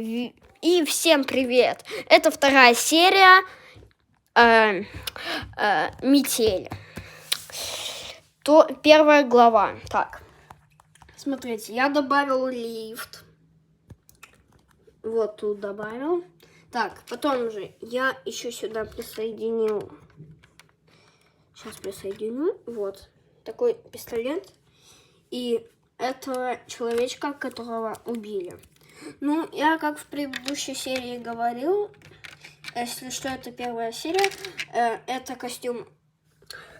И всем привет! Это вторая серия «Метель». Первая глава. Так, смотрите, я добавил лифт. Вот тут добавил. Так, потом же я еще сюда присоединил. Сейчас присоединю. Вот такой пистолет. И этого человечка, которого убили. Ну, я как в предыдущей серии говорил, если что, это первая серия, это костюм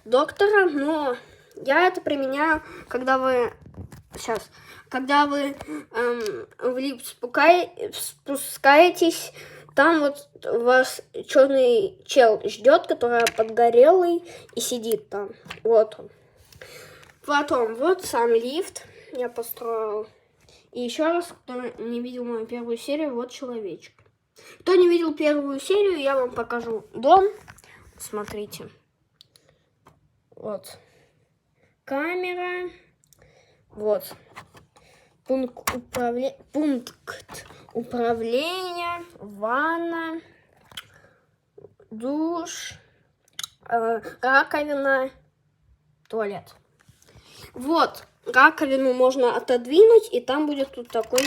доктора, но я это применяю, когда вы в лифт спускаетесь, там вот вас черный чел ждет, который подгорелый и сидит там, вот он. Потом вот сам лифт я построил. И еще раз, кто не видел мою первую серию, вот человечек. Кто не видел первую серию, я вам покажу дом. Смотрите. Вот. Камера. Вот. Пункт управления. Ванна. Душ. Раковина. Туалет. Вот. Раковину можно отодвинуть, и там будет тут такой...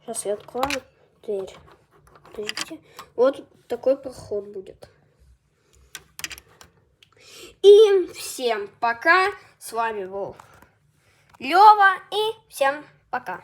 Сейчас я открою дверь. Подождите. Вот такой проход будет. И всем пока. С вами был Лёва. И всем пока.